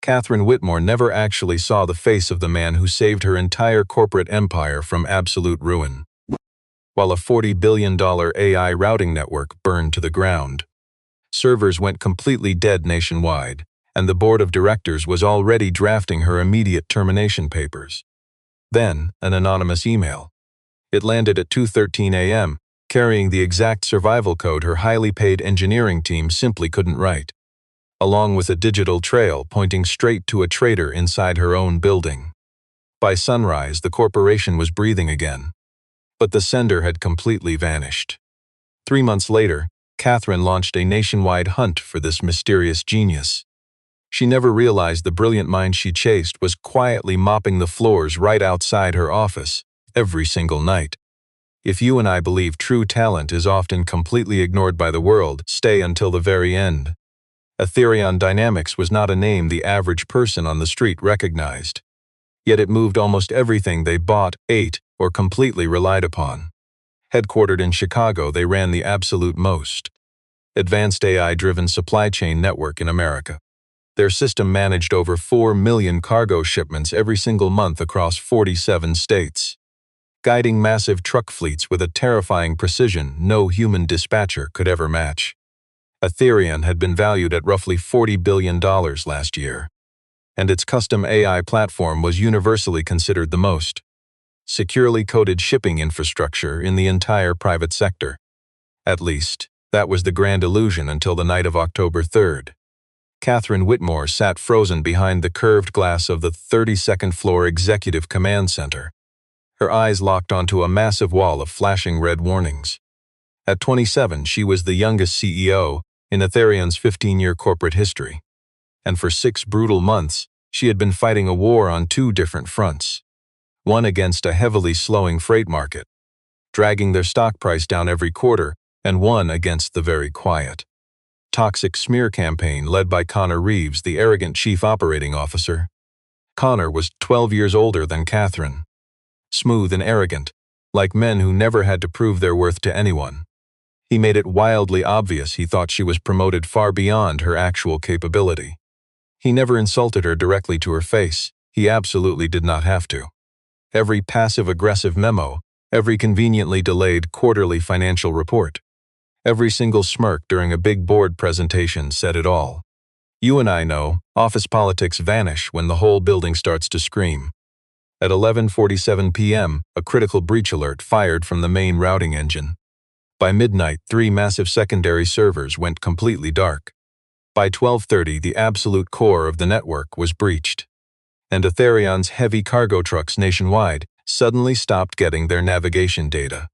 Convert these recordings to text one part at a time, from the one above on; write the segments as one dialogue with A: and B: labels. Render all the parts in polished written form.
A: Catherine Whitmore never actually saw the face of the man who saved her entire corporate empire from absolute ruin, while a $40 billion AI routing network burned to the ground. Servers went completely dead nationwide, and the board of directors was already drafting her immediate termination papers. Then, an anonymous email. It landed at 2:13 a.m., carrying the exact survival code her highly paid engineering team simply couldn't write, along with a digital trail pointing straight to a traitor inside her own building. By sunrise, the corporation was breathing again, but the sender had completely vanished. 3 months later, Catherine launched a nationwide hunt for this mysterious genius. She never realized the brilliant mind she chased was quietly mopping the floors right outside her office every single night. If you and I believe true talent is often completely ignored by the world, stay until the very end. Aetherion Dynamics was not a name the average person on the street recognized. Yet it moved almost everything they bought, ate, or completely relied upon. Headquartered in Chicago, they ran the absolute most advanced AI-driven supply chain network in America. Their system managed over 4 million cargo shipments every single month across 47 states, guiding massive truck fleets with a terrifying precision no human dispatcher could ever match. Aetherion had been valued at roughly $40 billion last year, and its custom AI platform was universally considered the most securely coded shipping infrastructure in the entire private sector. At least, that was the grand illusion until the night of October 3rd. Catherine Whitmore sat frozen behind the curved glass of the 32nd floor Executive Command Center, her eyes locked onto a massive wall of flashing red warnings. At 27, she was the youngest CEO in Aetherion's 15-year corporate history, and for 6 brutal months, she had been fighting a war on 2 different fronts. One against a heavily slowing freight market, dragging their stock price down every quarter, and one against the very quiet, toxic smear campaign led by Connor Reeves, the arrogant chief operating officer. Connor was 12 years older than Catherine. Smooth and arrogant, like men who never had to prove their worth to anyone. He made it wildly obvious he thought she was promoted far beyond her actual capability. He never insulted her directly to her face. He absolutely did not have to. Every passive-aggressive memo, every conveniently delayed quarterly financial report, every single smirk during a big board presentation said it all. You and I know, office politics vanish when the whole building starts to scream. At 11:47 p.m., a critical breach alert fired from the main routing engine. By midnight, 3 massive secondary servers went completely dark. By 12:30, the absolute core of the network was breached, and Aetherion's heavy cargo trucks nationwide suddenly stopped getting their navigation data,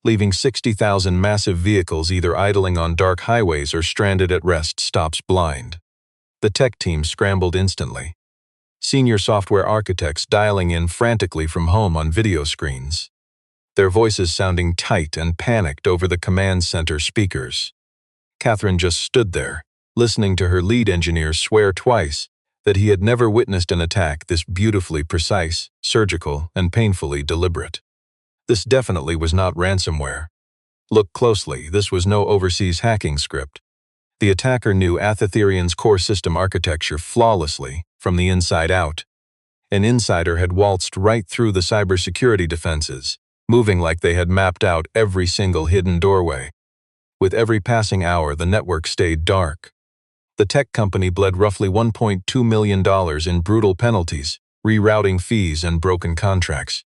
A: leaving 60,000 massive vehicles either idling on dark highways or stranded at rest stops blind. The tech team scrambled instantly, senior software architects dialing in frantically from home on video screens, their voices sounding tight and panicked over the command center speakers. Catherine just stood there, listening to her lead engineer swear twice that he had never witnessed an attack this beautifully precise, surgical, and painfully deliberate. This definitely was not ransomware. Look closely, this was no overseas hacking script. The attacker knew Aetherion's core system architecture flawlessly, from the inside out. An insider had waltzed right through the cybersecurity defenses, moving like they had mapped out every single hidden doorway. With every passing hour, the network stayed dark. The tech company bled roughly $1.2 million in brutal penalties, rerouting fees, and broken contracts.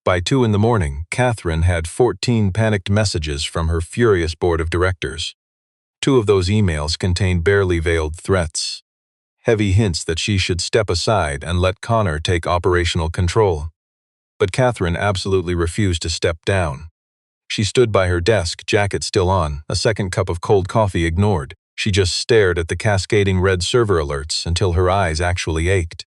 A: By 2 in the morning, Catherine had 14 panicked messages from her furious board of directors. 2 of those emails contained barely veiled threats, heavy hints that she should step aside and let Connor take operational control. But Catherine absolutely refused to step down. She stood by her desk, jacket still on, a second cup of cold coffee ignored. She just stared at the cascading red server alerts until her eyes actually ached.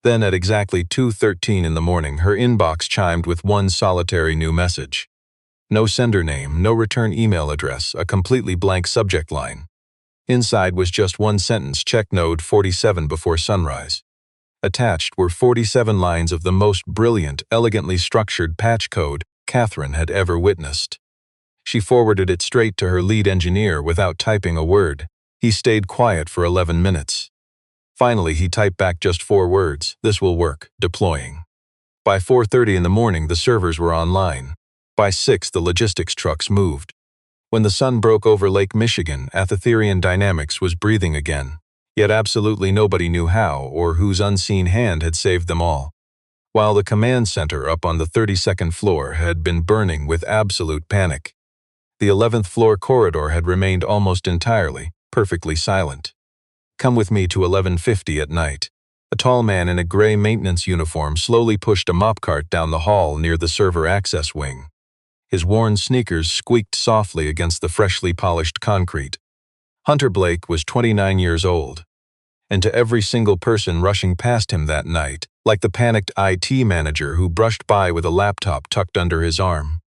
A: Then at exactly 2:13 in the morning, her inbox chimed with one solitary new message. No sender name, no return email address, a completely blank subject line. Inside was just one sentence: check node 47 before sunrise. Attached were 47 lines of the most brilliant, elegantly structured patch code Catherine had ever witnessed. She forwarded it straight to her lead engineer without typing a word. He stayed quiet for 11 minutes. Finally, he typed back just 4 words: "This will work, deploying." By 4:30 in the morning, the servers were online. By 6, the logistics trucks moved. When the sun broke over Lake Michigan, Aetherian Dynamics was breathing again. Yet absolutely nobody knew how or whose unseen hand had saved them all. While the command center up on the 32nd floor had been burning with absolute panic, the 11th floor corridor had remained almost entirely, perfectly silent. "Come with me to 1150 at night." A tall man in a gray maintenance uniform slowly pushed a mop cart down the hall near the server access wing. His worn sneakers squeaked softly against the freshly polished concrete. Hunter Blake was 29 years old, and to every single person rushing past him that night, like the panicked IT manager who brushed by with a laptop tucked under his arm,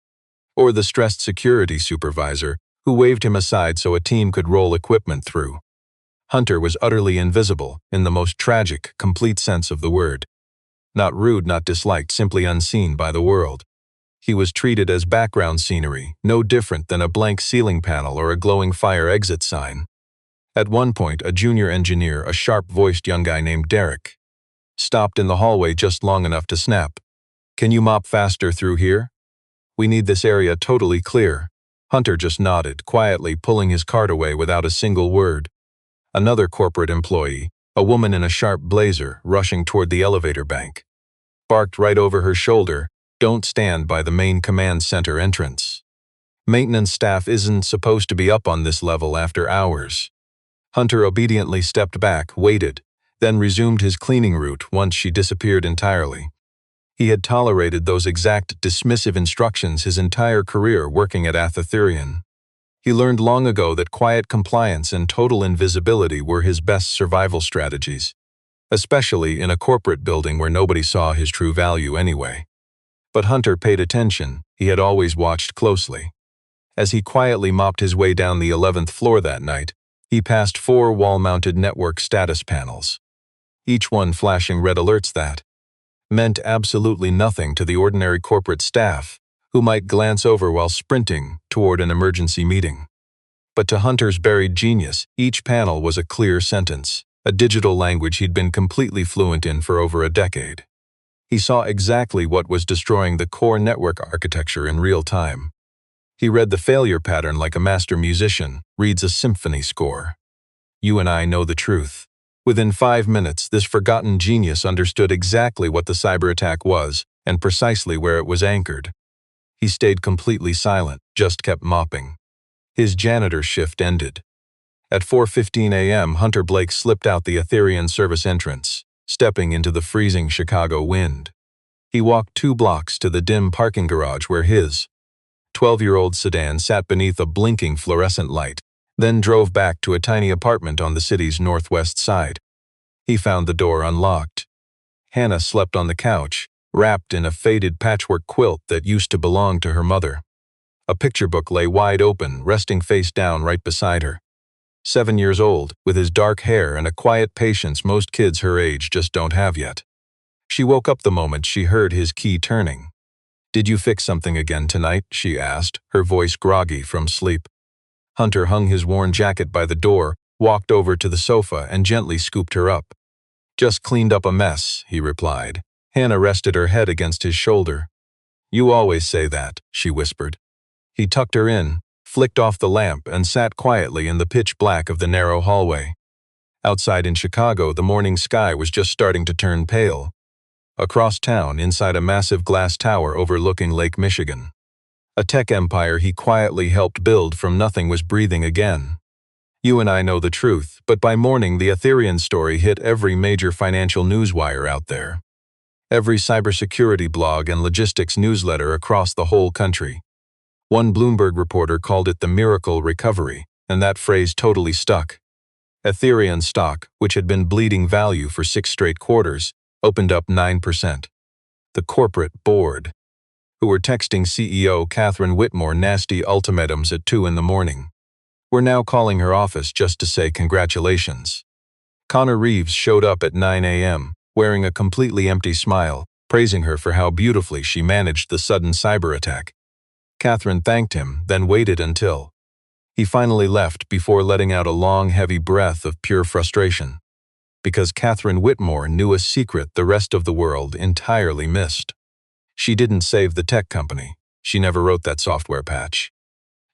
A: or the stressed security supervisor who waved him aside so a team could roll equipment through, Hunter was utterly invisible in the most tragic, complete sense of the word. Not rude, not disliked, simply unseen by the world. He was treated as background scenery, no different than a blank ceiling panel or a glowing fire exit sign. At one point, a junior engineer, a sharp-voiced young guy named Derek, stopped in the hallway just long enough to snap. "Can you mop faster through here? We need this area totally clear." Hunter just nodded, quietly pulling his cart away without a single word. Another corporate employee, a woman in a sharp blazer, rushing toward the elevator bank, barked right over her shoulder, "Don't stand by the main command center entrance. Maintenance staff isn't supposed to be up on this level after hours." Hunter obediently stepped back, waited, then resumed his cleaning route once she disappeared entirely. He had tolerated those exact dismissive instructions his entire career working at Aetherian. He learned long ago that quiet compliance and total invisibility were his best survival strategies, especially in a corporate building where nobody saw his true value anyway. But Hunter paid attention. He had always watched closely. As he quietly mopped his way down the 11th floor that night, he passed 4 wall-mounted network status panels, each one flashing red alerts that meant absolutely nothing to the ordinary corporate staff who might glance over while sprinting toward an emergency meeting. But to Hunter's buried genius, each panel was a clear sentence, a digital language he'd been completely fluent in for over a decade. He saw exactly what was destroying the core network architecture in real time. He read the failure pattern like a master musician reads a symphony score. "You and I know the truth." Within 5 minutes, this forgotten genius understood exactly what the cyber attack was and precisely where it was anchored. He stayed completely silent, just kept mopping. His janitor shift ended. At 4:15 a.m., Hunter Blake slipped out the Aetherian service entrance, stepping into the freezing Chicago wind. He walked 2 blocks to the dim parking garage where his 12-year-old sedan sat beneath a blinking fluorescent light, then drove back to a tiny apartment on the city's northwest side. He found the door unlocked. Hannah slept on the couch, wrapped in a faded patchwork quilt that used to belong to her mother. A picture book lay wide open, resting face down right beside her. 7 years old, with his dark hair and a quiet patience most kids her age just don't have yet. She woke up the moment she heard his key turning. "Did you fix something again tonight?" she asked, her voice groggy from sleep. Hunter hung his worn jacket by the door, walked over to the sofa, and gently scooped her up. "Just cleaned up a mess," he replied. Hannah rested her head against his shoulder. "You always say that," she whispered. He tucked her in, flicked off the lamp, and sat quietly in the pitch black of the narrow hallway. Outside in Chicago, the morning sky was just starting to turn pale. Across town, inside a massive glass tower overlooking Lake Michigan, a tech empire he quietly helped build from nothing was breathing again. "You and I know the truth," but by morning the Aetherian story hit every major financial newswire out there. Every cybersecurity blog and logistics newsletter across the whole country. One Bloomberg reporter called it the miracle recovery, and that phrase totally stuck. Aetherian stock, which had been bleeding value for 6 straight quarters, opened up 9%. The corporate board, who were texting CEO Catherine Whitmore nasty ultimatums at 2 in the morning, were now calling her office just to say congratulations. Connor Reeves showed up at 9 a.m., wearing a completely empty smile, praising her for how beautifully she managed the sudden cyber attack. Catherine thanked him, then waited until he finally left before letting out a long, heavy breath of pure frustration. because Catherine Whitmore knew a secret the rest of the world entirely missed. She didn't save the tech company. She never wrote that software patch.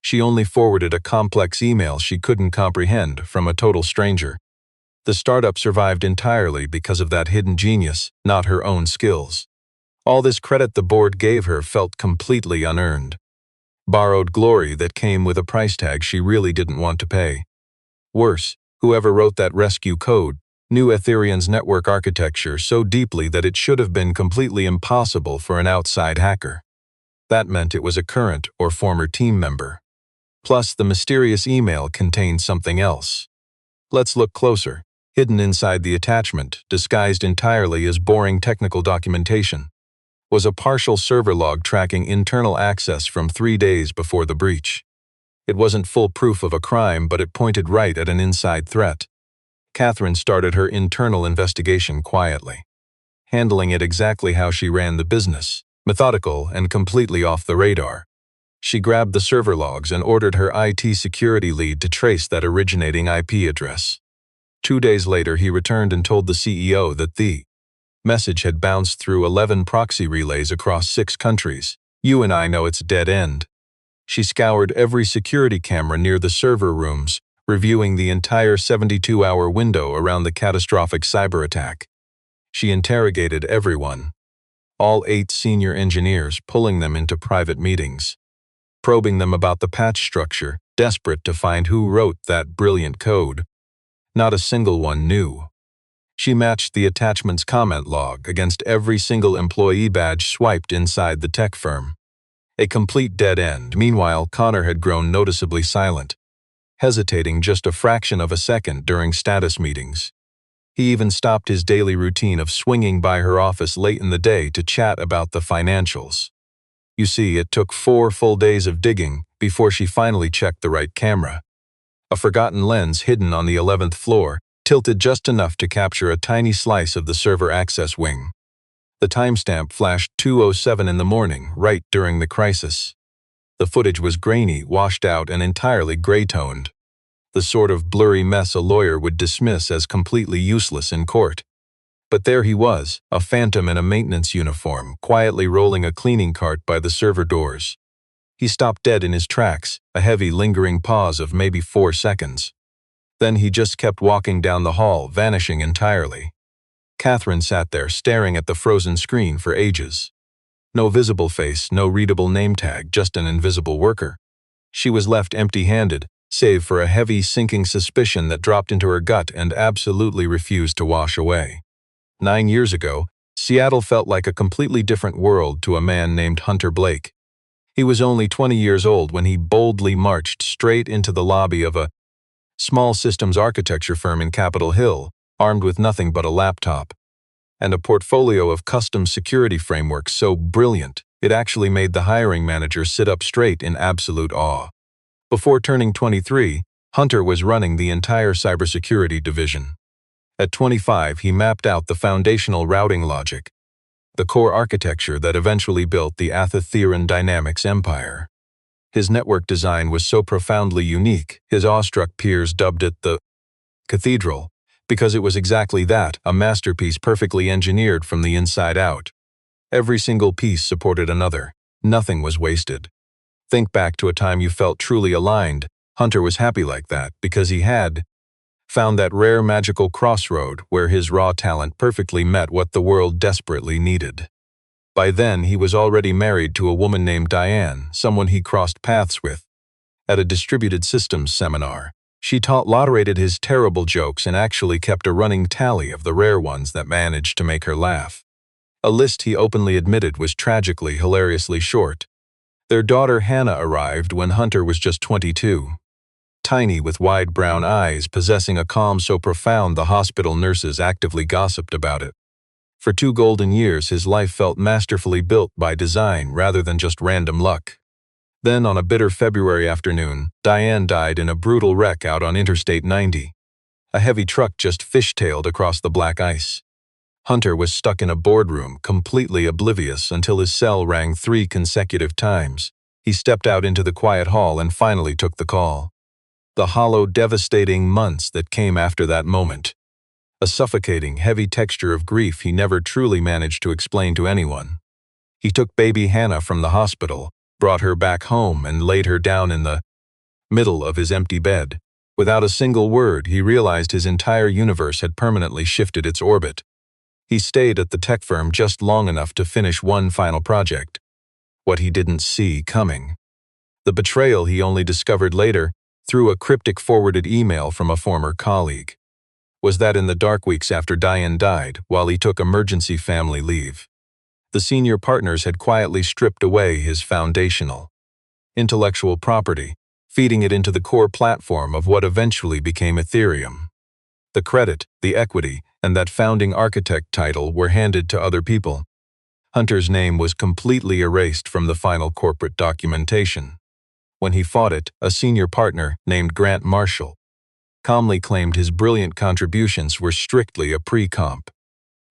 A: She only forwarded a complex email she couldn't comprehend from a total stranger. The startup survived entirely because of that hidden genius, not her own skills. All this credit the board gave her felt completely unearned. Borrowed glory that came with a price tag she really didn't want to pay. Worse, whoever wrote that rescue code knew Ethereum's network architecture so deeply that it should have been completely impossible for an outside hacker. That meant it was a current or former team member. Plus, the mysterious email contained something else. Let's look closer. Hidden inside the attachment, disguised entirely as boring technical documentation, was a partial server log tracking internal access from 3 days before the breach. It wasn't full proof of a crime, but it pointed right at an inside threat. Catherine started her internal investigation quietly, handling it exactly how she ran the business, methodical and completely off the radar. She grabbed the server logs and ordered her IT security lead to trace that originating IP address. 2 days later, he returned and told the CEO that the message had bounced through 11 proxy relays across 6 countries. You and I know it's dead end. She scoured every security camera near the server rooms, reviewing the entire 72-hour window around the catastrophic cyber attack. She interrogated everyone, all 8 senior engineers, pulling them into private meetings, probing them about the patch structure, desperate to find who wrote that brilliant code. Not a single one knew. She matched the attachment's comment log against every single employee badge swiped inside the tech firm. A complete dead end. Meanwhile, Connor had grown noticeably silent, hesitating just a fraction of a second during status meetings. He even stopped his daily routine of swinging by her office late in the day to chat about the financials. You see, it took 4 full days of digging before she finally checked the right camera. A forgotten lens hidden on the 11th floor, tilted just enough to capture a tiny slice of the server access wing. The timestamp flashed 2:07 in the morning, right during the crisis. The footage was grainy, washed out, and entirely gray-toned. The sort of blurry mess a lawyer would dismiss as completely useless in court. But there he was, a phantom in a maintenance uniform, quietly rolling a cleaning cart by the server doors. He stopped dead in his tracks, a heavy, lingering pause of maybe 4 seconds. Then he just kept walking down the hall, vanishing entirely. Catherine sat there, staring at the frozen screen for ages. No visible face, no readable name tag, just an invisible worker. She was left empty-handed, save for a heavy, sinking suspicion that dropped into her gut and absolutely refused to wash away. 9 years ago, Seattle felt like a completely different world to a man named Hunter Blake. He was only 20 years old when he boldly marched straight into the lobby of a small systems architecture firm in Capitol Hill, armed with nothing but a laptop and a portfolio of custom security frameworks so brilliant it actually made the hiring manager sit up straight in absolute awe. Before turning 23, Hunter was running the entire cybersecurity division. At 25, he mapped out the foundational routing logic, the core architecture that eventually built the Ethereum Dynamics empire. His network design was so profoundly unique, his awestruck peers dubbed it the cathedral, because it was exactly that, a masterpiece perfectly engineered from the inside out. Every single piece supported another. Nothing was wasted. Think back to a time you felt truly aligned. Hunter was happy like that because he had found that rare magical crossroad where his raw talent perfectly met what the world desperately needed. By then, he was already married to a woman named Diane, someone he crossed paths with at a distributed systems seminar. She tolerated his terrible jokes and actually kept a running tally of the rare ones that managed to make her laugh. A list he openly admitted was tragically, hilariously short. Their daughter Hannah arrived when Hunter was just 22. Tiny with wide brown eyes, possessing a calm so profound the hospital nurses actively gossiped about it. For 2 golden years, his life felt masterfully built by design rather than just random luck. Then, on a bitter February afternoon, Diane died in a brutal wreck out on Interstate 90. A heavy truck just fishtailed across the black ice. Hunter was stuck in a boardroom, completely oblivious until his cell rang 3 consecutive times. He stepped out into the quiet hall and finally took the call. The hollow, devastating months that came after that moment. a suffocating, heavy texture of grief he never truly managed to explain to anyone. He took baby Hannah from the hospital, brought her back home, and laid her down in the middle of his empty bed. Without a single word, he realized his entire universe had permanently shifted its orbit. He stayed at the tech firm just long enough to finish one final project. What he didn't see coming. The betrayal he only discovered later, through a cryptic forwarded email from a former colleague, was that in the dark weeks after Diane died, while he took emergency family leave, the senior partners had quietly stripped away his foundational intellectual property, feeding it into the core platform of what eventually became Ethereum. The credit, the equity, and that founding architect title were handed to other people. Hunter's name was completely erased from the final corporate documentation. When he fought it, a senior partner, named Grant Marshall, calmly claimed his brilliant contributions were strictly a pre-comp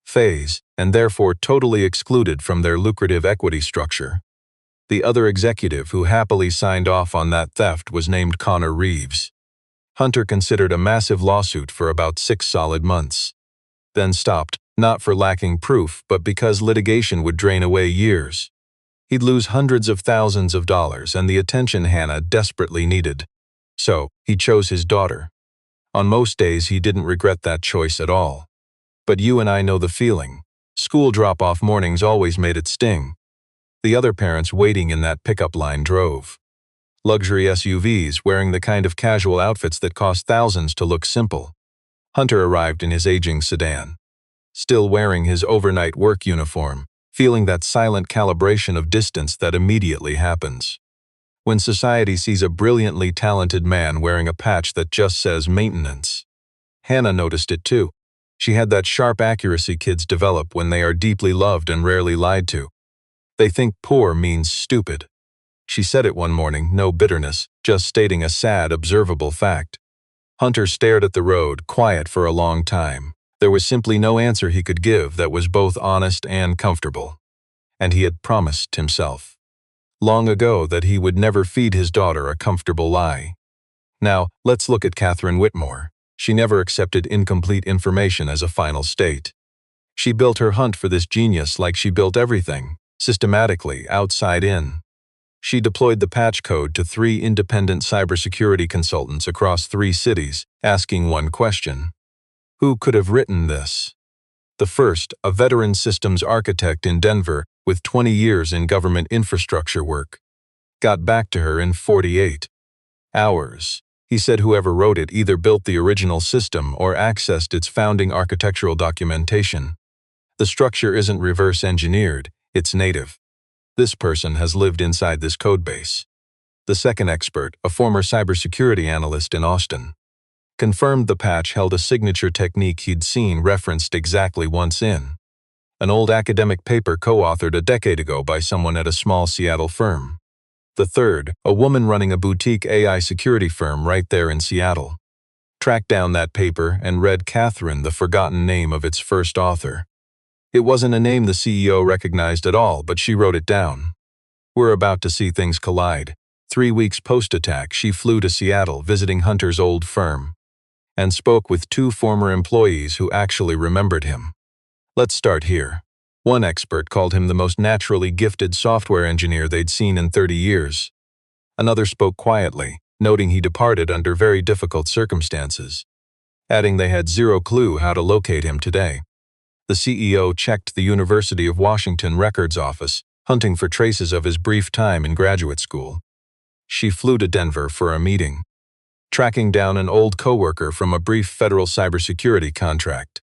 A: phase, and therefore totally excluded from their lucrative equity structure. The other executive who happily signed off on that theft was named Connor Reeves. Hunter considered a massive lawsuit for about 6 solid months, then stopped, not for lacking proof, but because litigation would drain away years. He'd lose hundreds of thousands of dollars and the attention Hannah desperately needed. So, he chose his daughter. On most days, he didn't regret that choice at all. But you and I know the feeling. School drop-off mornings always made it sting. The other parents waiting in that pickup line drove luxury SUVs, wearing the kind of casual outfits that cost thousands to look simple. Hunter arrived in his aging sedan, still wearing his overnight work uniform, feeling that silent calibration of distance that immediately happens when society sees a brilliantly talented man wearing a patch that just says maintenance. Hannah noticed it too. She had that sharp accuracy kids develop when they are deeply loved and rarely lied to. They think poor means stupid. She said it one morning, no bitterness, just stating a sad, observable fact. Hunter stared at the road, quiet for a long time. There was simply no answer he could give that was both honest and comfortable. And he had promised himself long ago that he would never feed his daughter a comfortable lie. Now, let's look at Catherine Whitmore. She never accepted incomplete information as a final state. She built her hunt for this genius like she built everything, systematically, outside in. She deployed the patch code to 3 independent cybersecurity consultants across 3 cities, asking one question: who could have written this? The first, a veteran systems architect in Denver with 20 years in government infrastructure work, got back to her in 48 hours. He said whoever wrote it either built the original system or accessed its founding architectural documentation. The structure isn't reverse engineered, it's native. This person has lived inside this codebase. The second expert, a former cybersecurity analyst in Austin, confirmed the patch held a signature technique he'd seen referenced exactly once in an old academic paper co-authored a decade ago by someone at a small Seattle firm. The third, a woman running a boutique AI security firm right there in Seattle, tracked down that paper and read Catherine, the forgotten name of its first author. It wasn't a name the CEO recognized at all, but she wrote it down. We're about to see things collide. 3 weeks post-attack, she flew to Seattle, visiting Hunter's old firm, and spoke with 2 former employees who actually remembered him. Let's start here. One expert called him the most naturally gifted software engineer they'd seen in 30 years. Another spoke quietly, noting he departed under very difficult circumstances, adding they had 0 clue how to locate him today. The CEO checked the University of Washington records office, hunting for traces of his brief time in graduate school. She flew to Denver for a meeting, tracking down an old coworker from a brief federal cybersecurity contract.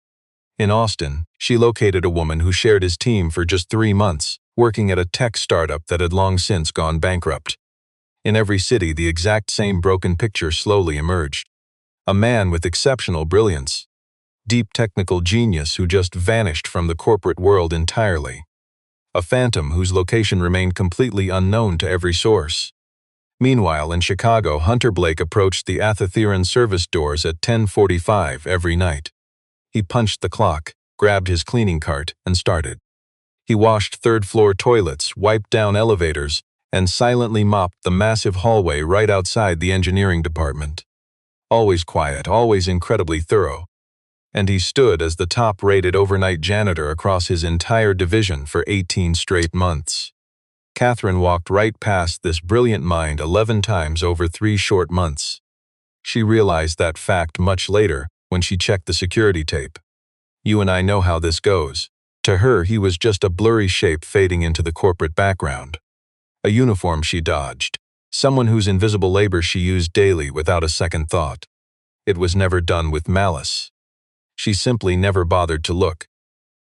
A: In Austin, she located a woman who shared his team for just 3 months, working at a tech startup that had long since gone bankrupt. In every city, the exact same broken picture slowly emerged. A man with exceptional brilliance, deep technical genius who just vanished from the corporate world entirely. A phantom whose location remained completely unknown to every source. Meanwhile, in Chicago, Hunter Blake approached the Athetheron service doors at 10:45 every night. He punched the clock, grabbed his cleaning cart, and started. He washed 3rd-floor toilets, wiped down elevators, and silently mopped the massive hallway right outside the engineering department. Always quiet, always incredibly thorough. And he stood as the top-rated overnight janitor across his entire division for 18 straight months. Catherine walked right past this brilliant mind 11 times over 3 short months. She realized that fact much later when she checked the security tape. You and I know how this goes. To her, he was just a blurry shape fading into the corporate background. A uniform she dodged. Someone whose invisible labor she used daily without a second thought. It was never done with malice. She simply never bothered to look.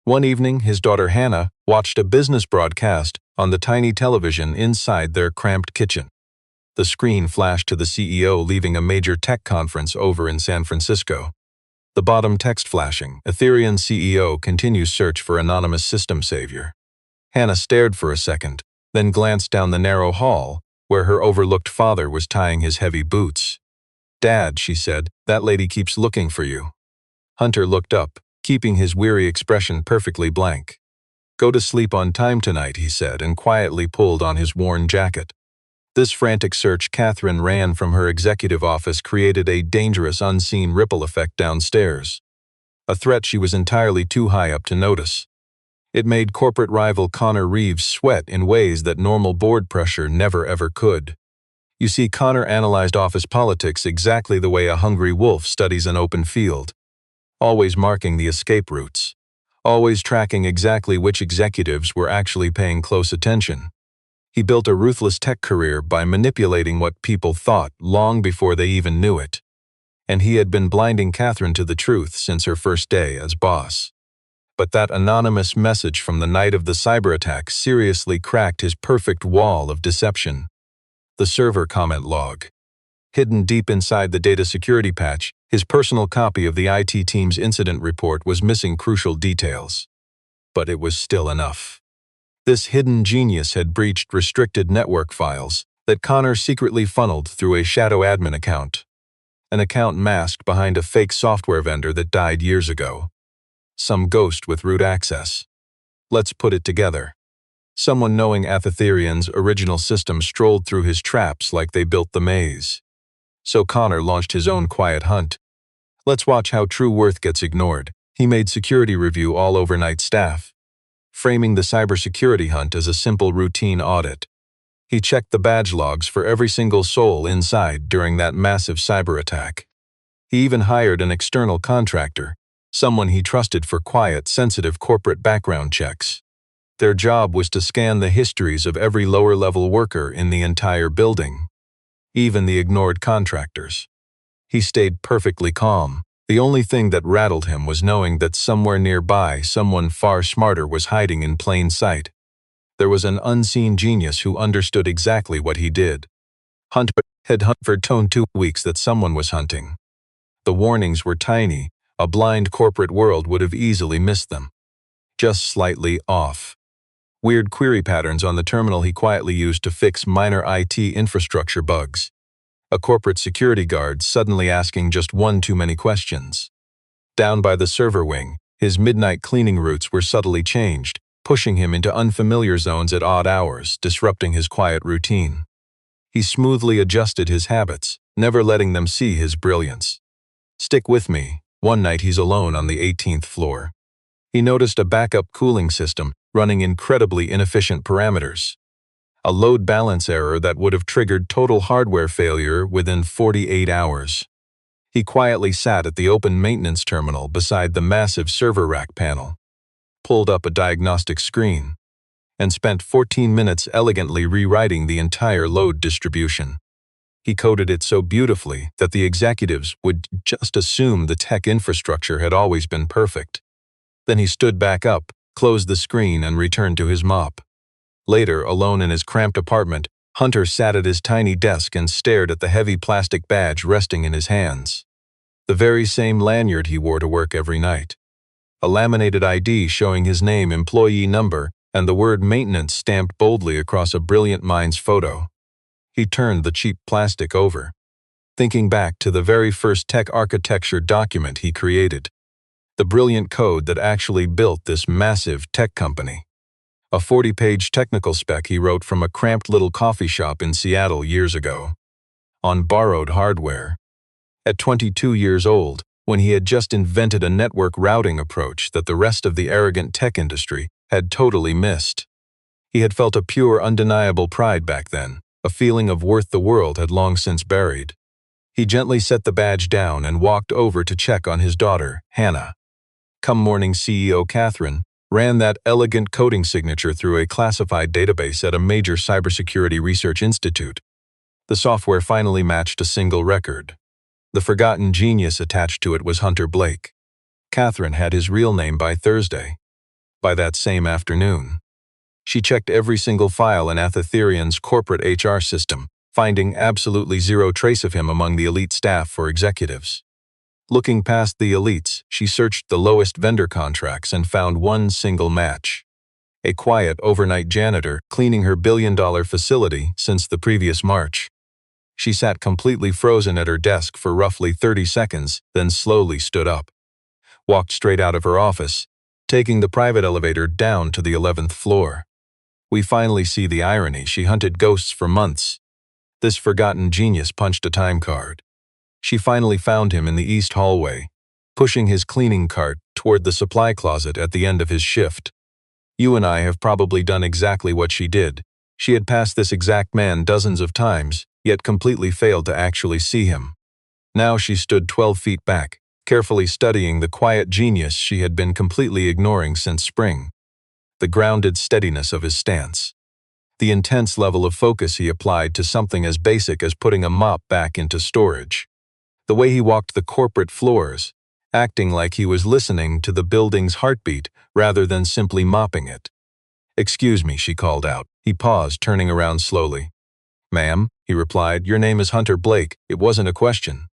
A: One evening, his daughter Hannah watched a business broadcast on the tiny television inside their cramped kitchen. The screen flashed to the CEO leaving a major tech conference over in San Francisco. The bottom text flashing, Ethereum CEO continues search for anonymous system savior. Hannah stared for a second, then glanced down the narrow hall where her overlooked father was tying his heavy boots. "Dad," she said, "that lady keeps looking for you." Hunter looked up, keeping his weary expression perfectly blank. "Go to sleep on time tonight," he said, and quietly pulled on his worn jacket. This frantic search Catherine ran from her executive office created a dangerous unseen ripple effect downstairs. A threat she was entirely too high up to notice. It made corporate rival Connor Reeves sweat in ways that normal board pressure never ever could. You see, Connor analyzed office politics exactly the way a hungry wolf studies an open field. Always marking the escape routes. Always tracking exactly which executives were actually paying close attention. He built a ruthless tech career by manipulating what people thought long before they even knew it. And he had been blinding Catherine to the truth since her first day as boss. But that anonymous message from the night of the cyber attack seriously cracked his perfect wall of deception. The server comment log. Hidden deep inside the data security patch, his personal copy of the IT team's incident report was missing crucial details. But it was still enough. This hidden genius had breached restricted network files that Connor secretly funneled through a shadow admin account. An account masked behind a fake software vendor that died years ago. Some ghost with root access. Let's put it together. Someone knowing Ethereum's original system strolled through his traps like they built the maze. So Connor launched his own quiet hunt. Let's watch how true worth gets ignored. He made security review all overnight staff, framing the cybersecurity hunt as a simple routine audit. He checked the badge logs for every single soul inside during that massive cyber attack. He even hired an external contractor, someone he trusted for quiet, sensitive corporate background checks. Their job was to scan the histories of every lower-level worker in the entire building, even the ignored contractors. He stayed perfectly calm. The only thing that rattled him was knowing that somewhere nearby someone far smarter was hiding in plain sight. There was an unseen genius who understood exactly what he did. Hunter had hunted for 2 weeks that someone was hunting. The warnings were tiny. A blind corporate world would have easily missed them. Just slightly off. Weird query patterns on the terminal he quietly used to fix minor IT infrastructure bugs. A corporate security guard suddenly asking just one too many questions. Down by the server wing, his midnight cleaning routes were subtly changed, pushing him into unfamiliar zones at odd hours, disrupting his quiet routine. He smoothly adjusted his habits, never letting them see his brilliance. Stick with me. One night he's alone on the 18th floor. He noticed a backup cooling system running incredibly inefficient parameters. A load balance error that would have triggered total hardware failure within 48 hours. He quietly sat at the open maintenance terminal beside the massive server rack panel, pulled up a diagnostic screen, and spent 14 minutes elegantly rewriting the entire load distribution. He coded it so beautifully that the executives would just assume the tech infrastructure had always been perfect. Then he stood back up, closed the screen, and returned to his mop. Later, alone in his cramped apartment, Hunter sat at his tiny desk and stared at the heavy plastic badge resting in his hands. The very same lanyard he wore to work every night. A laminated ID showing his name, employee number, and the word maintenance stamped boldly across a brilliant mind's photo. He turned the cheap plastic over, thinking back to the very first tech architecture document he created. The brilliant code that actually built this massive tech company. A 40-page technical spec he wrote from a cramped little coffee shop in Seattle years ago. On borrowed hardware. At 22 years old, when he had just invented a network routing approach that the rest of the arrogant tech industry had totally missed. He had felt a pure, undeniable pride back then, a feeling of worth the world had long since buried. He gently set the badge down and walked over to check on his daughter, Hannah. Come morning, CEO Catherine ran that elegant coding signature through a classified database at a major cybersecurity research institute. The software finally matched a single record. The forgotten genius attached to it was Hunter Blake. Catherine had his real name by Thursday. By that same afternoon, she checked every single file in Athetherian's corporate HR system, finding absolutely zero trace of him among the elite staff for executives. Looking past the elites, she searched the lowest vendor contracts and found one single match. A quiet overnight janitor cleaning her billion-dollar facility since the previous March. She sat completely frozen at her desk for roughly 30 seconds, then slowly stood up. Walked straight out of her office, taking the private elevator down to the 11th floor. We finally see the irony. She hunted ghosts for months. This forgotten genius punched a time card. She finally found him in the east hallway, pushing his cleaning cart toward the supply closet at the end of his shift. You and I have probably done exactly what she did. She had passed this exact man dozens of times, yet completely failed to actually see him. Now she stood 12 feet back, carefully studying the quiet genius she had been completely ignoring since spring. The grounded steadiness of his stance. The intense level of focus he applied to something as basic as putting a mop back into storage. The way he walked the corporate floors, acting like he was listening to the building's heartbeat rather than simply mopping it. "Excuse me," she called out. He paused, turning around slowly. "Ma'am," he replied, "your name is Hunter Blake. It wasn't a question."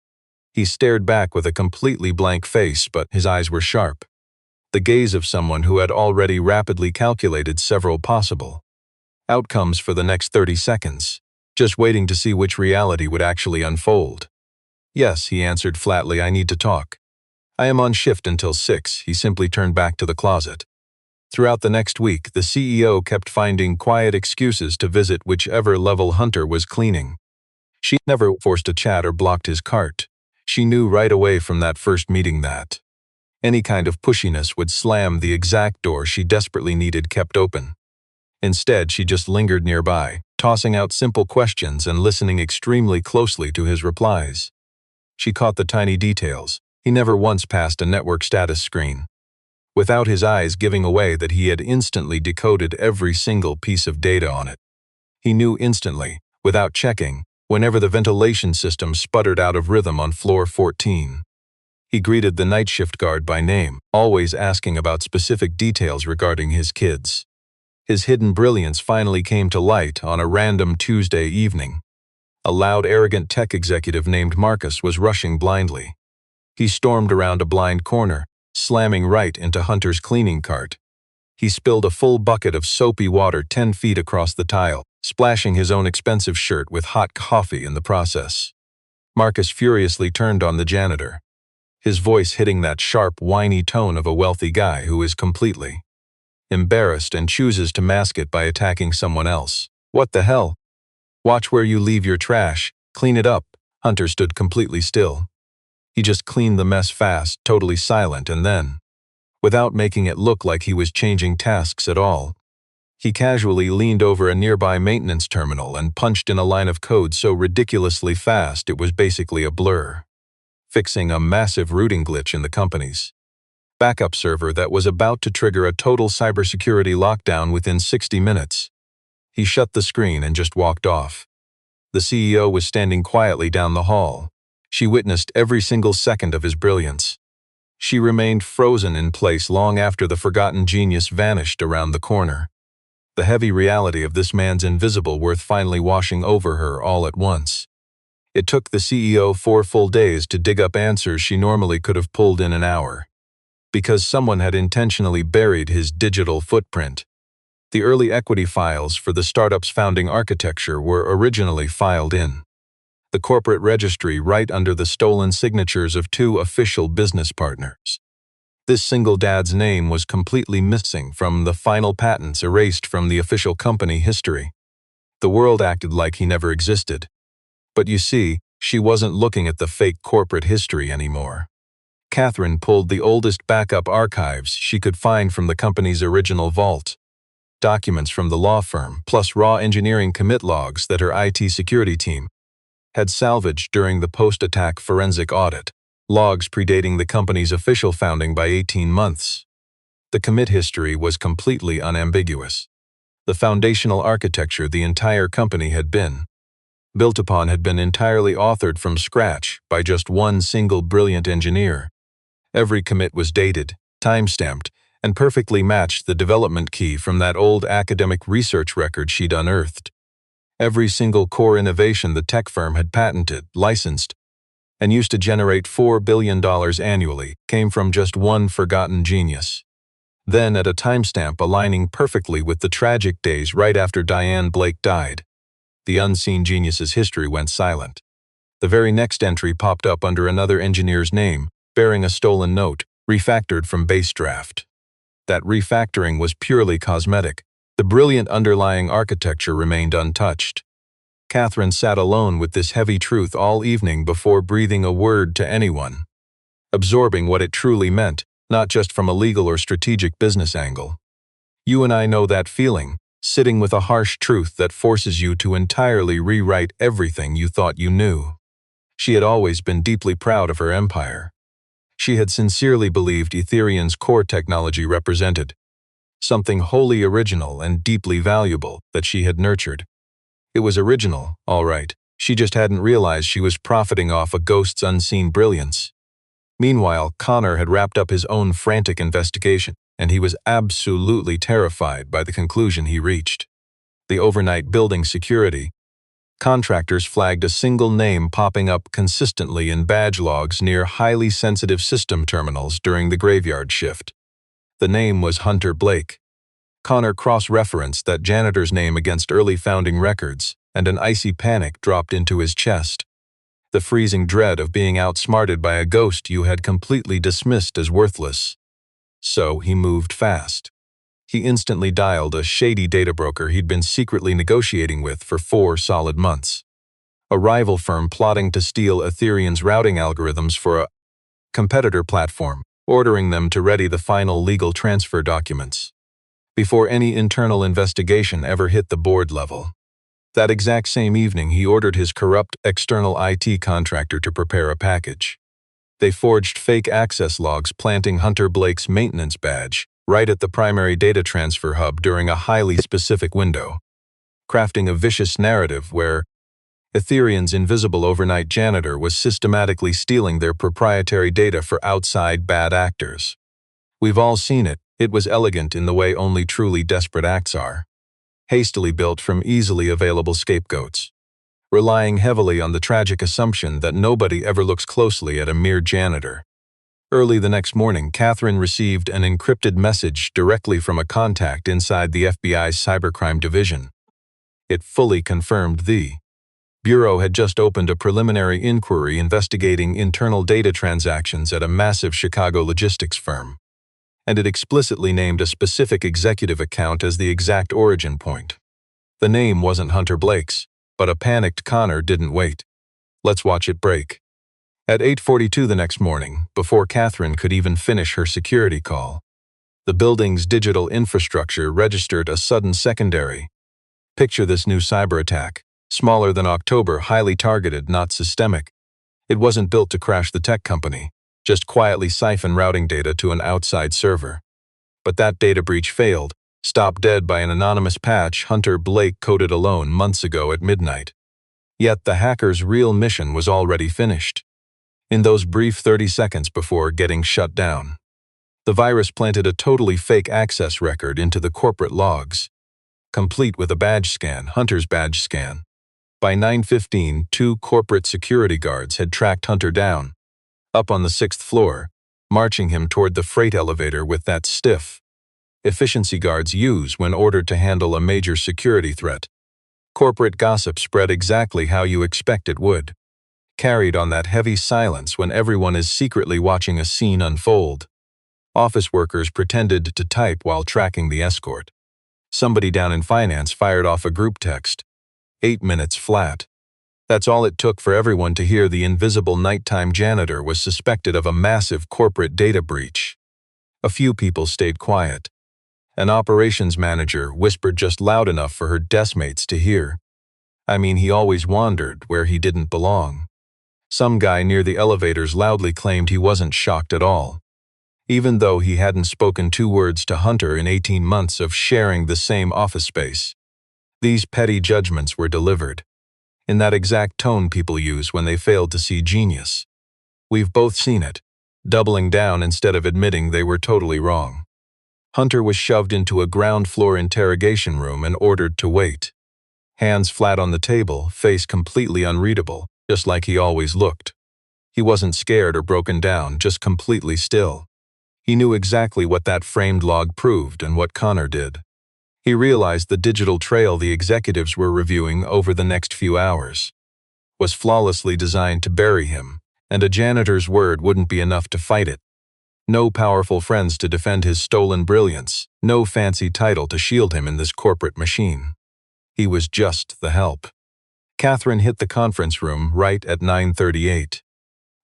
A: He stared back with a completely blank face, but his eyes were sharp. The gaze of someone who had already rapidly calculated several possible outcomes for the next 30 seconds, just waiting to see which reality would actually unfold. "Yes," he answered flatly, "I need to talk." "I am on shift until 6, he simply turned back to the closet. Throughout the next week, the CEO kept finding quiet excuses to visit whichever level Hunter was cleaning. She never forced a chat or blocked his cart. She knew right away from that first meeting that any kind of pushiness would slam the exact door she desperately needed kept open. Instead, she just lingered nearby, tossing out simple questions and listening extremely closely to his replies. She caught the tiny details. He never once passed a network status screen, without his eyes giving away that he had instantly decoded every single piece of data on it. He knew instantly, without checking, whenever the ventilation system sputtered out of rhythm on floor 14. He greeted the night shift guard by name, always asking about specific details regarding his kids. His hidden brilliance finally came to light on a random Tuesday evening. A loud, arrogant tech executive named Marcus was rushing blindly. He stormed around a blind corner, slamming right into Hunter's cleaning cart. He spilled a full bucket of soapy water 10 feet across the tile, splashing his own expensive shirt with hot coffee in the process. Marcus furiously turned on the janitor, his voice hitting that sharp, whiny tone of a wealthy guy who is completely embarrassed and chooses to mask it by attacking someone else. "What the hell? Watch where you leave your trash. Clean it up." Hunter stood completely still. He just cleaned the mess fast, totally silent, and then, without making it look like he was changing tasks at all, he casually leaned over a nearby maintenance terminal and punched in a line of code so ridiculously fast it was basically a blur, fixing a massive routing glitch in the company's backup server that was about to trigger a total cybersecurity lockdown within 60 minutes. He shut the screen and just walked off. The CEO was standing quietly down the hall. She witnessed every single second of his brilliance. She remained frozen in place long after the forgotten genius vanished around the corner. The heavy reality of this man's invisible worth finally washing over her all at once. It took the CEO 4 full days to dig up answers she normally could have pulled in an hour. Because someone had intentionally buried his digital footprint. The early equity files for the startup's founding architecture were originally filed in the corporate registry right under the stolen signatures of 2 official business partners. This single dad's name was completely missing from the final patents erased from the official company history. The world acted like he never existed. But you see, she wasn't looking at the fake corporate history anymore. Catherine pulled the oldest backup archives she could find from the company's original vault. Documents from the law firm, plus raw engineering commit logs that her IT security team had salvaged during the post-attack forensic audit, logs predating the company's official founding by 18 months. The commit history was completely unambiguous. The foundational architecture the entire company had been built upon had been entirely authored from scratch by just one single brilliant engineer. Every commit was dated, time-stamped, and perfectly matched the development key from that old academic research record she'd unearthed. Every single core innovation the tech firm had patented, licensed, and used to generate $4 billion annually came from just one forgotten genius. Then, at a timestamp aligning perfectly with the tragic days right after Diane Blake died, the unseen genius's history went silent. The very next entry popped up under another engineer's name, bearing a stolen note, refactored from base draft. That refactoring was purely cosmetic. The brilliant underlying architecture remained untouched. Catherine sat alone with this heavy truth all evening before breathing a word to anyone, absorbing what it truly meant, not just from a legal or strategic business angle. You and I know that feeling, sitting with a harsh truth that forces you to entirely rewrite everything you thought you knew. She had always been deeply proud of her empire. She had sincerely believed Ethereum's core technology represented something wholly original and deeply valuable that she had nurtured. It was original, all right. She just hadn't realized she was profiting off a ghost's unseen brilliance. Meanwhile, Connor had wrapped up his own frantic investigation, and he was absolutely terrified by the conclusion he reached. The overnight building security contractors flagged a single name popping up consistently in badge logs near highly sensitive system terminals during the graveyard shift. The name was Hunter Blake. Connor cross-referenced that janitor's name against early founding records, and an icy panic dropped into his chest. The freezing dread of being outsmarted by a ghost you had completely dismissed as worthless. So he moved fast. He instantly dialed a shady data broker he'd been secretly negotiating with for 4 solid months. A rival firm plotting to steal Ethereum's routing algorithms for a competitor platform, ordering them to ready the final legal transfer documents before any internal investigation ever hit the board level. That exact same evening, he ordered his corrupt external IT contractor to prepare a package. They forged fake access logs planting Hunter Blake's maintenance badge right at the primary data transfer hub during a highly specific window, crafting a vicious narrative where Ethereum's invisible overnight janitor was systematically stealing their proprietary data for outside bad actors. We've all seen it. It was elegant in the way only truly desperate acts are. Hastily built from easily available scapegoats, relying heavily on the tragic assumption that nobody ever looks closely at a mere janitor. Early the next morning, Catherine received an encrypted message directly from a contact inside the FBI's cybercrime division. It fully confirmed the Bureau had just opened a preliminary inquiry investigating internal data transactions at a massive Chicago logistics firm, and it explicitly named a specific executive account as the exact origin point. The name wasn't Hunter Blake's, but a panicked Connor didn't wait. Let's watch it break. At 8:42 the next morning, before Catherine could even finish her security call, the building's digital infrastructure registered a sudden secondary. Picture this new cyber attack, smaller than October, highly targeted, not systemic. It wasn't built to crash the tech company, just quietly siphon routing data to an outside server. But that data breach failed, stopped dead by an anonymous patch Hunter Blake coded alone months ago at midnight. Yet the hacker's real mission was already finished. In those brief 30 seconds before getting shut down, the virus planted a totally fake access record into the corporate logs, complete with a badge scan, Hunter's badge scan. By 9:15, 2 corporate security guards had tracked Hunter down, up on the 6th floor, marching him toward the freight elevator with that stiff efficiency guards use when ordered to handle a major security threat. Corporate gossip spread exactly how you expect it would, carried on that heavy silence when everyone is secretly watching a scene unfold. Office workers pretended to type while tracking the escort. Somebody down in finance fired off a group text. 8 minutes flat. That's all it took for everyone to hear the invisible nighttime janitor was suspected of a massive corporate data breach. A few people stayed quiet. An operations manager whispered just loud enough for her deskmates to hear. I mean, he always wandered where he didn't belong. Some guy near the elevators loudly claimed he wasn't shocked at all, even though he hadn't spoken 2 words to Hunter in 18 months of sharing the same office space. These petty judgments were delivered in that exact tone people use when they failed to see genius. We've both seen it, doubling down instead of admitting they were totally wrong. Hunter was shoved into a ground-floor interrogation room and ordered to wait. Hands flat on the table, face completely unreadable, just like he always looked. He wasn't scared or broken down, just completely still. He knew exactly what that framed log proved and what Connor did. He realized the digital trail the executives were reviewing over the next few hours was flawlessly designed to bury him, and a janitor's word wouldn't be enough to fight it. No powerful friends to defend his stolen brilliance, no fancy title to shield him in this corporate machine. He was just the help. Catherine hit the conference room right at 9:38.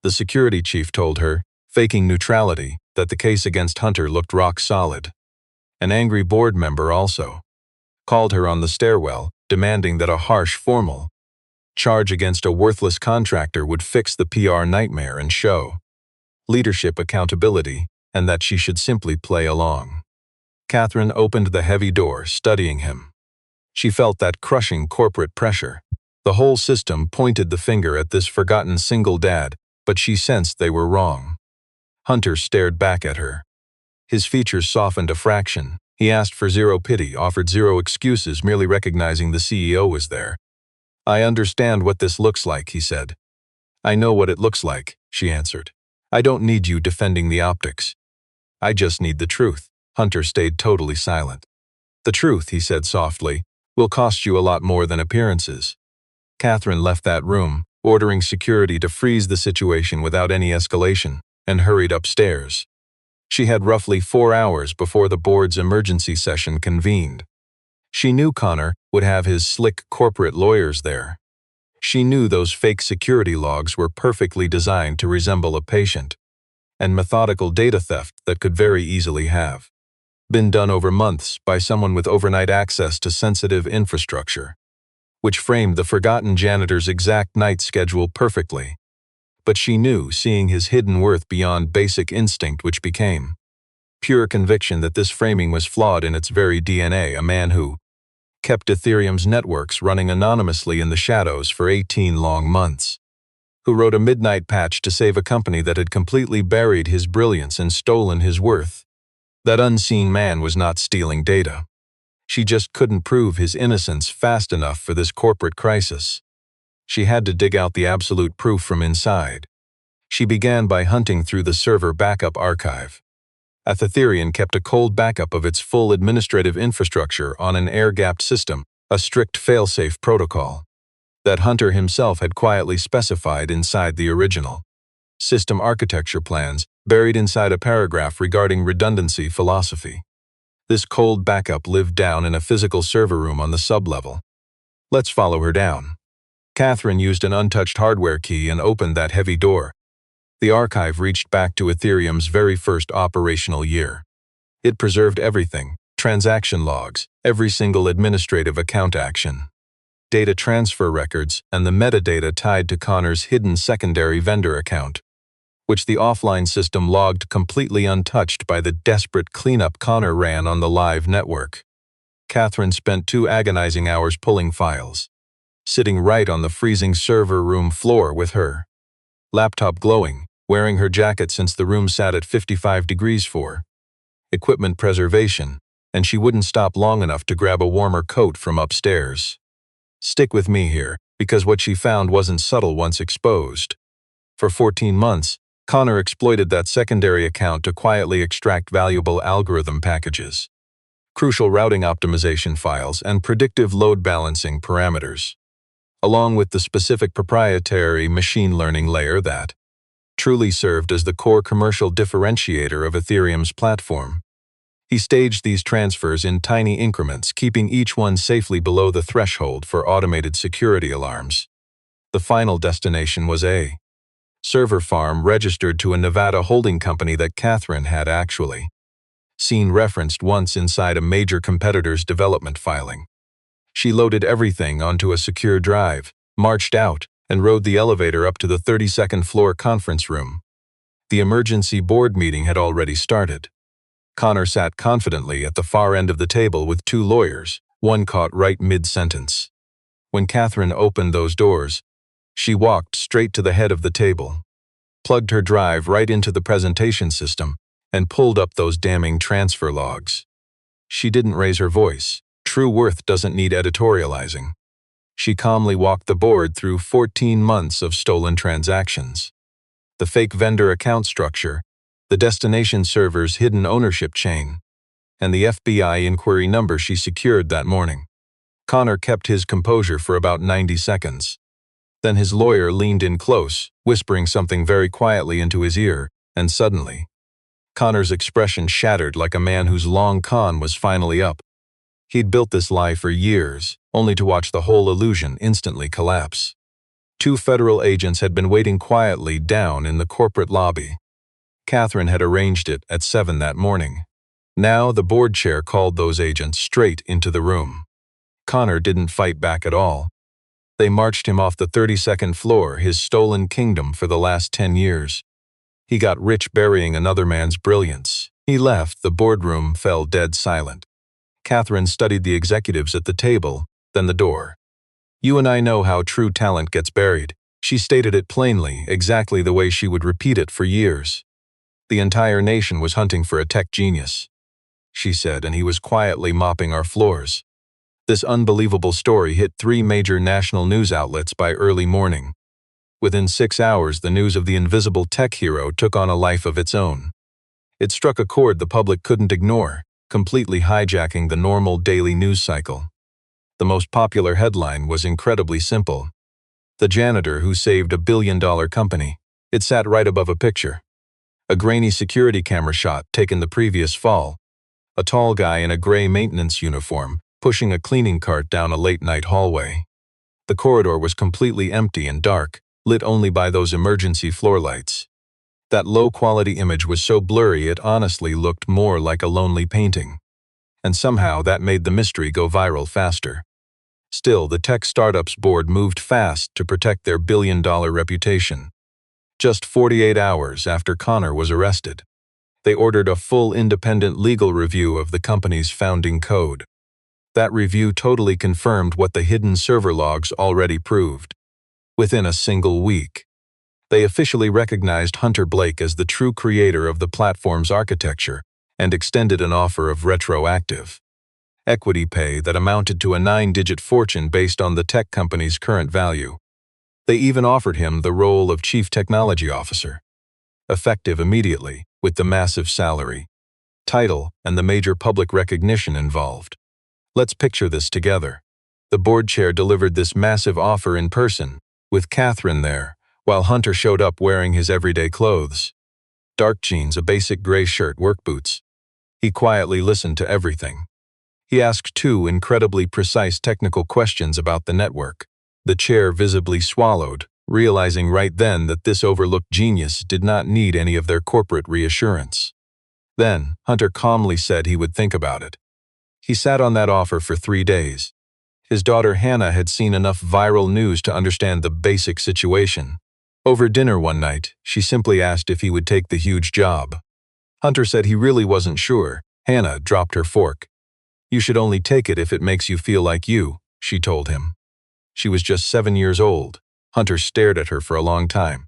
A: The security chief told her, faking neutrality, that the case against Hunter looked rock solid. An angry board member also called her on the stairwell, demanding that a harsh, formal charge against a worthless contractor would fix the PR nightmare and show leadership accountability, and that she should simply play along. Catherine opened the heavy door, studying him. She felt that crushing corporate pressure. The whole system pointed the finger at this forgotten single dad, but she sensed they were wrong. Hunter stared back at her. His features softened a fraction. He asked for zero pity, offered zero excuses, merely recognizing the CEO was there. I understand what this looks like, he said. I know what it looks like, she answered. I don't need you defending the optics. I just need the truth. Hunter stayed totally silent. The truth, he said softly, will cost you a lot more than appearances. Catherine left that room, ordering security to freeze the situation without any escalation, and hurried upstairs. She had roughly 4 hours before the board's emergency session convened. She knew Connor would have his slick corporate lawyers there. She knew those fake security logs were perfectly designed to resemble a patient, and methodical data theft that could very easily have been done over months by someone with overnight access to sensitive infrastructure, which framed the forgotten janitor's exact night schedule perfectly. But she knew, seeing his hidden worth beyond basic instinct, which became pure conviction that this framing was flawed in its very DNA, a man who kept Ethereum's networks running anonymously in the shadows for 18 long months, who wrote a midnight patch to save a company that had completely buried his brilliance and stolen his worth. That unseen man was not stealing data. She just couldn't prove his innocence fast enough for this corporate crisis. She had to dig out the absolute proof from inside. She began by hunting through the server backup archive. Ethereum kept a cold backup of its full administrative infrastructure on an air-gapped system, a strict fail-safe protocol that Hunter himself had quietly specified inside the original system architecture plans, buried inside a paragraph regarding redundancy philosophy. This cold backup lived down in a physical server room on the sublevel. Let's follow her down. Catherine used an untouched hardware key and opened that heavy door. The archive reached back to Ethereum's very first operational year. It preserved everything: transaction logs, every single administrative account action, data transfer records, and the metadata tied to Connor's hidden secondary vendor account, which the offline system logged completely untouched by the desperate cleanup Connor ran on the live network. Catherine spent 2 agonizing hours pulling files, sitting right on the freezing server room floor with her laptop glowing, wearing her jacket since the room sat at 55 degrees for equipment preservation, and she wouldn't stop long enough to grab a warmer coat from upstairs. Stick with me here, because what she found wasn't subtle once exposed. For 14 months, Connor exploited that secondary account to quietly extract valuable algorithm packages, crucial routing optimization files, and predictive load balancing parameters, along with the specific proprietary machine learning layer that truly served as the core commercial differentiator of Ethereum's platform. He staged these transfers in tiny increments, keeping each one safely below the threshold for automated security alarms. The final destination was a server farm registered to a Nevada holding company that Catherine had actually seen referenced once inside a major competitor's development filing. She loaded everything onto a secure drive, marched out, and rode the elevator up to the 32nd floor conference room. The emergency board meeting had already started. Connor sat confidently at the far end of the table with two lawyers, one caught right mid-sentence. When Catherine opened those doors, she walked straight to the head of the table, plugged her drive right into the presentation system, and pulled up those damning transfer logs. She didn't raise her voice. True worth doesn't need editorializing. She calmly walked the board through 14 months of stolen transactions. The fake vendor account structure, the destination server's hidden ownership chain, and the FBI inquiry number she secured that morning. Connor kept his composure for about 90 seconds. Then his lawyer leaned in close, whispering something very quietly into his ear, and suddenly, Connor's expression shattered like a man whose long con was finally up. He'd built this lie for years, only to watch the whole illusion instantly collapse. Two federal agents had been waiting quietly down in the corporate lobby. Catherine had arranged it at 7 that morning. Now the board chair called those agents straight into the room. Connor didn't fight back at all. They marched him off the 32nd floor, his stolen kingdom for the last 10 years. He got rich burying another man's brilliance. He left, the boardroom fell dead silent. Catherine studied the executives at the table, then the door. "You and I know how true talent gets buried." She stated it plainly, exactly the way she would repeat it for years. "The entire nation was hunting for a tech genius," she said, "and he was quietly mopping our floors." This unbelievable story hit 3 major national news outlets by early morning. Within 6 hours, the news of the invisible tech hero took on a life of its own. It struck a chord the public couldn't ignore, completely hijacking the normal daily news cycle. The most popular headline was incredibly simple: "The janitor who saved a billion-dollar company." It sat right above a picture. A grainy security camera shot taken the previous fall. A tall guy in a gray maintenance uniform, pushing a cleaning cart down a late-night hallway. The corridor was completely empty and dark, lit only by those emergency floor lights. That low-quality image was so blurry it honestly looked more like a lonely painting. And somehow that made the mystery go viral faster. Still, the tech startup's board moved fast to protect their billion-dollar reputation. Just 48 hours after Connor was arrested, they ordered a full independent legal review of the company's founding code. That review totally confirmed what the hidden server logs already proved. Within a single week, they officially recognized Hunter Blake as the true creator of the platform's architecture and extended an offer of retroactive equity pay that amounted to a 9-digit fortune based on the tech company's current value. They even offered him the role of Chief Technology Officer, effective immediately, with the massive salary, title, and the major public recognition involved. Let's picture this together. The board chair delivered this massive offer in person, with Catherine there, while Hunter showed up wearing his everyday clothes. Dark jeans, a basic gray shirt, work boots. He quietly listened to everything. He asked 2 incredibly precise technical questions about the network. The chair visibly swallowed, realizing right then that this overlooked genius did not need any of their corporate reassurance. Then, Hunter calmly said he would think about it. He sat on that offer for 3 days. His daughter Hannah had seen enough viral news to understand the basic situation. Over dinner one night, she simply asked if he would take the huge job. Hunter said he really wasn't sure. Hannah dropped her fork. "You should only take it if it makes you feel like you," she told him. She was just 7 years old. Hunter stared at her for a long time.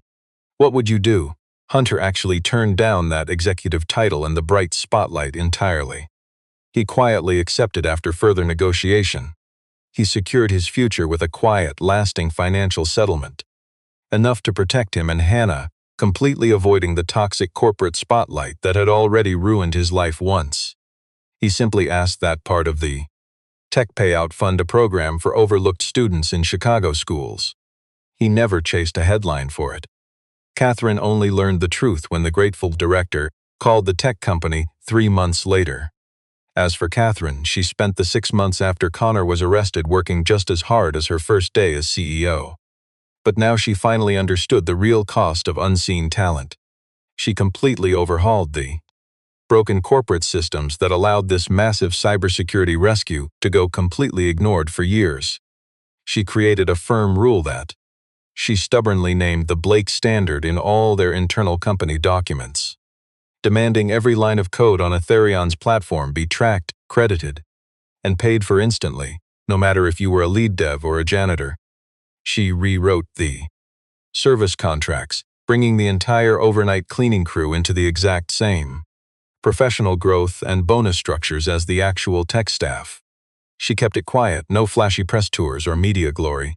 A: "What would you do?" Hunter actually turned down that executive title and the bright spotlight entirely. He quietly accepted after further negotiation. He secured his future with a quiet, lasting financial settlement. Enough to protect him and Hannah, completely avoiding the toxic corporate spotlight that had already ruined his life once. He simply asked that part of the tech payout fund a program for overlooked students in Chicago schools. He never chased a headline for it. Catherine only learned the truth when the grateful director called the tech company 3 months later. As for Catherine, she spent the 6 months after Connor was arrested working just as hard as her first day as CEO. But now she finally understood the real cost of unseen talent. She completely overhauled the broken corporate systems that allowed this massive cybersecurity rescue to go completely ignored for years. She created a firm rule that she stubbornly named the Blake Standard in all their internal company documents, demanding every line of code on Etherion's platform be tracked, credited, and paid for instantly, no matter if you were a lead dev or a janitor. She rewrote the service contracts, bringing the entire overnight cleaning crew into the exact same professional growth and bonus structures as the actual tech staff. She kept it quiet, no flashy press tours or media glory.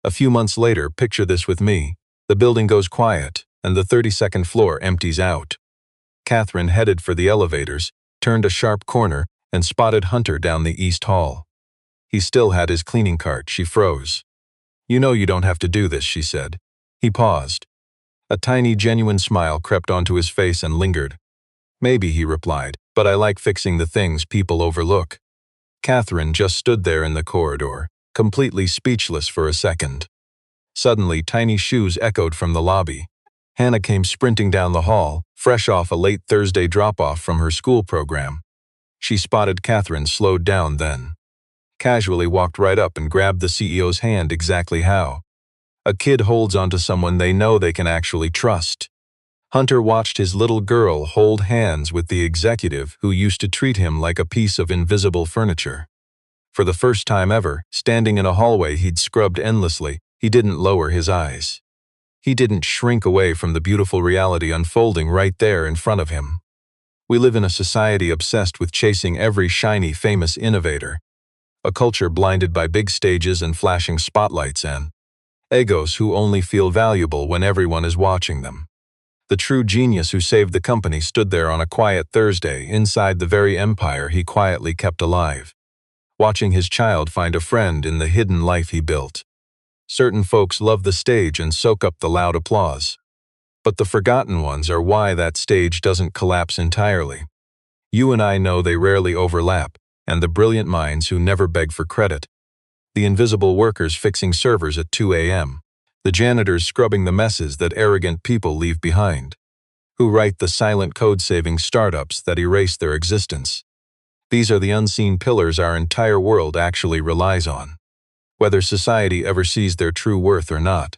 A: A few months later, picture this with me. The building goes quiet, and the 32nd floor empties out. Catherine headed for the elevators, turned a sharp corner, and spotted Hunter down the east hall. He still had his cleaning cart. She froze. "You know you don't have to do this," she said. He paused. A tiny, genuine smile crept onto his face and lingered. "Maybe," he replied, "but I like fixing the things people overlook." Catherine just stood there in the corridor, completely speechless for a second. Suddenly, tiny shoes echoed from the lobby. Hannah came sprinting down the hall, fresh off a late Thursday drop-off from her school program. She spotted Catherine, slowed down, then casually walked right up and grabbed the CEO's hand exactly how a kid holds onto someone they know they can actually trust. Hunter watched his little girl hold hands with the executive who used to treat him like a piece of invisible furniture. For the first time ever, standing in a hallway he'd scrubbed endlessly, he didn't lower his eyes. He didn't shrink away from the beautiful reality unfolding right there in front of him. We live in a society obsessed with chasing every shiny, famous innovator, a culture blinded by big stages and flashing spotlights, and egos who only feel valuable when everyone is watching them. The true genius who saved the company stood there on a quiet Thursday inside the very empire he quietly kept alive, watching his child find a friend in the hidden life he built. Certain folks love the stage and soak up the loud applause. But the forgotten ones are why that stage doesn't collapse entirely. You and I know they rarely overlap, and the brilliant minds who never beg for credit. The invisible workers fixing servers at 2 a.m. The janitors scrubbing the messes that arrogant people leave behind. Who write the silent code-saving startups that erase their existence. These are the unseen pillars our entire world actually relies on, whether society ever sees their true worth or not.